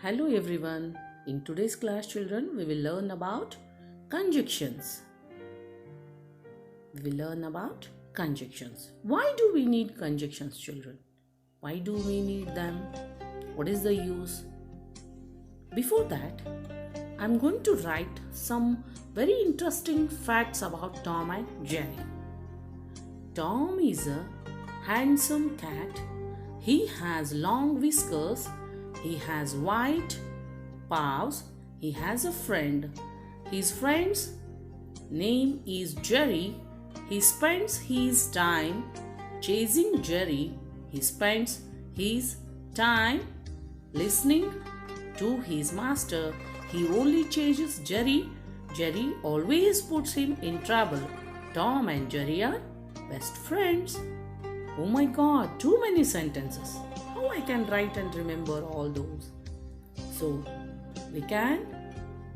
Hello everyone. In today's class, children, we will learn about conjunctions. We will learn about conjunctions. Why do we need conjunctions, children? Why do we need them? What is the use? Before that, I'm going to write some very interesting facts about Tom and Jerry. Tom is a handsome cat. He has long whiskers. He has white paws. He has a friend. His friend's name is Jerry. He spends his time chasing Jerry. He spends his time listening to his master. He only chases Jerry. Jerry always puts him in trouble. Tom and Jerry are best friends. Oh my God, too many sentences. How I can write and remember all those? So, we can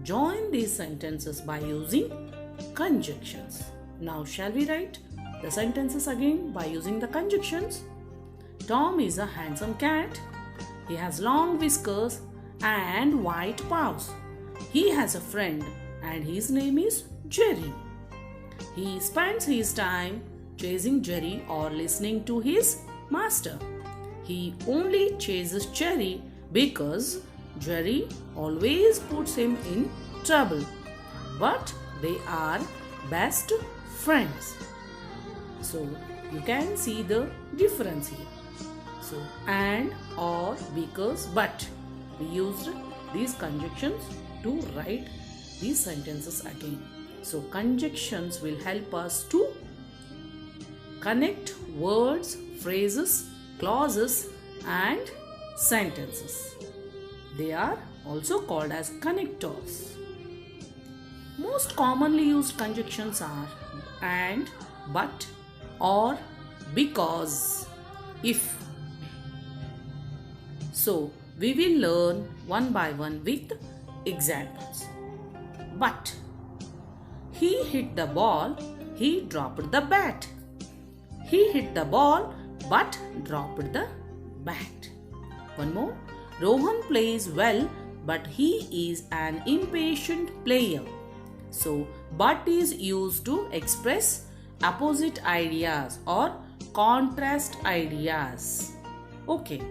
join these sentences by using conjunctions. Now, shall we write the sentences again by using the conjunctions? Tom is a handsome cat. He has long whiskers and white paws. He has a friend and his name is Jerry. He spends his time chasing Jerry or listening to his master. He only chases Jerry because Jerry always puts him in trouble. But they are best friends. So you can see the difference here. So and, or, because, but. We used these conjunctions to write these sentences again. So conjunctions will help us to connect words, phrases, clauses and sentences. They are also called as connectors. Most commonly used conjunctions are and, but, or, because, if. So we will learn one by one with examples. But he hit the ball, he dropped the bat. He hit the ball but dropped the bat. One more. Rohan plays well but he is an impatient player. So, but is used to express opposite ideas or contrast ideas. Okay.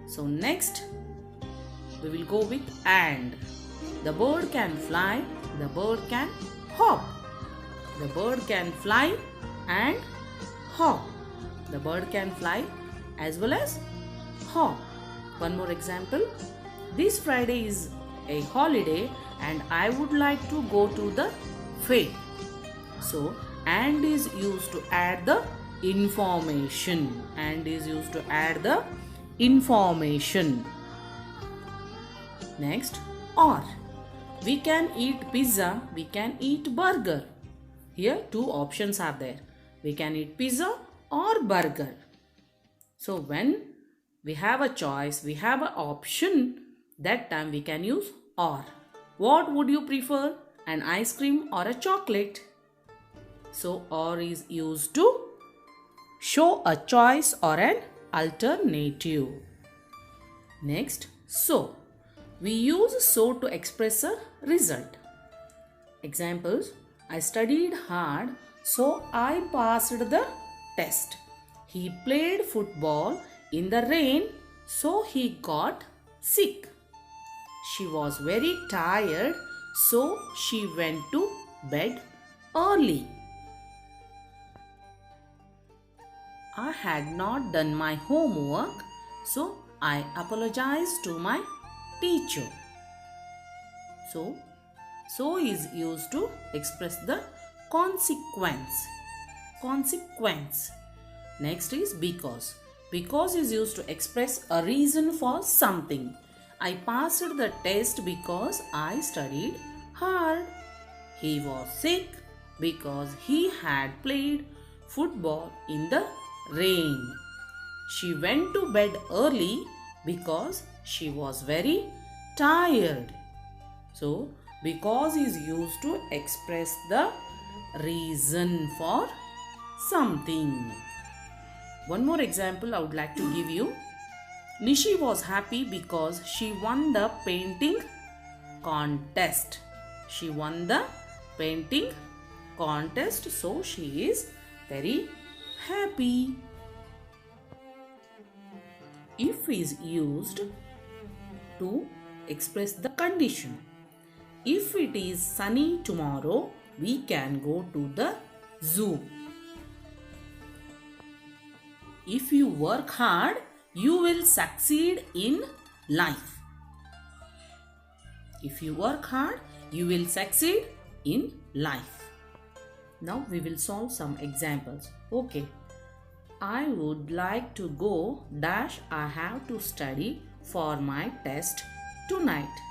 So, next we will go with and. The bird can fly, the bird can hop. The bird can fly and hop. The bird can fly as well as hop. One more example. This Friday is a holiday and I would like to go to the fair. So, and is used to add the information. And is used to add the information. Next, or. We can eat pizza, we can eat burger. Here two options are there. We can eat pizza or burger. So when we have a choice, we have an option, that time we can use or. What would you prefer? An ice cream or a chocolate? So or is used to show a choice or an alternative. Next, so. We use so to express a result. Examples. I studied hard, so I passed the test. He played football in the rain, so he got sick. She was very tired, so she went to bed early. I had not done my homework, so I apologized to my teacher. So is used to express the consequence. Consequence. Next is because. Because is used to express a reason for something. I passed the test because I studied hard. He was sick because he had played football in the rain. She went to bed early because she was very tired. So, because is used to express the reason for something. One more example I would like to give you. Nishi was happy because she won the painting contest. She won the painting contest, so she is very happy. If is used to express the condition. If it is sunny tomorrow, we can go to the zoo. If you work hard, you will succeed in life. If you work hard, you will succeed in life. Now we will solve some examples. Okay. I would like to go dash I have to study for my test tonight.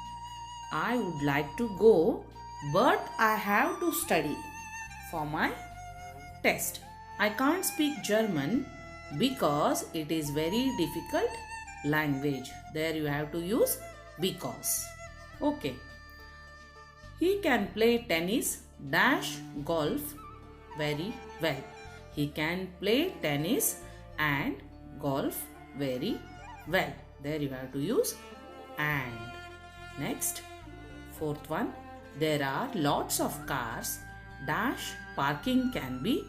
I would like to go but I have to study for my test. I can't speak German because it is very difficult language. There you have to use because. Okay. He can play tennis dash golf very well. He can play tennis and golf very well. There you have to use and. Next, fourth one. There are lots of cars dash parking can be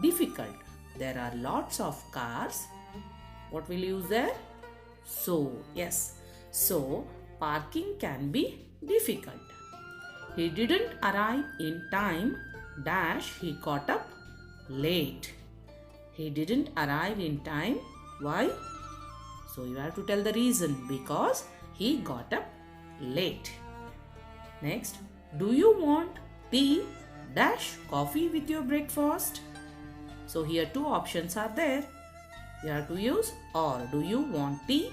difficult. There are lots of cars. What will you use there? So, yes. So, parking can be difficult. He didn't arrive in time dash he got up late. He didn't arrive in time. Why? So you have to tell the reason. Because he got up late. Next, do you want tea dash coffee with your breakfast? So here two options are there. You have to use or. Do you want tea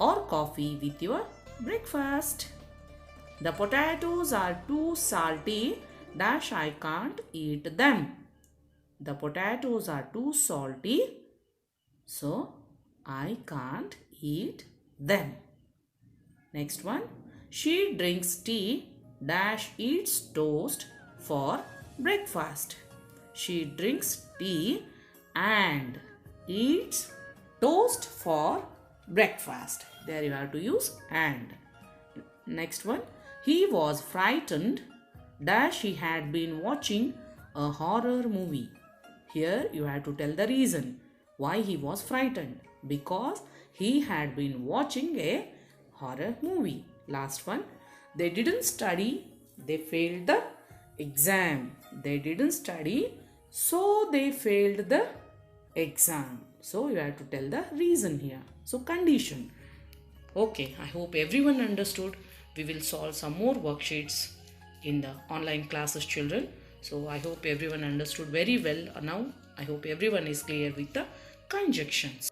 or coffee with your breakfast? The potatoes are too salty dash I can't eat them. The potatoes are too salty, so I can't eat them. Next one. She drinks tea dash eats toast for breakfast. She drinks tea and eats toast for breakfast. There you have to use and. Next one. He was frightened dash he had been watching a horror movie. Here you have to tell the reason why he was frightened. Because he had been watching a horror movie. Last one. They didn't study. They failed the exam. They didn't study. So they failed the exam. So you have to tell the reason here. So condition. Okay, I hope everyone understood. We will solve some more worksheets in the online classes, children. So I hope everyone understood very well. Now I hope everyone is clear with the conjunctions.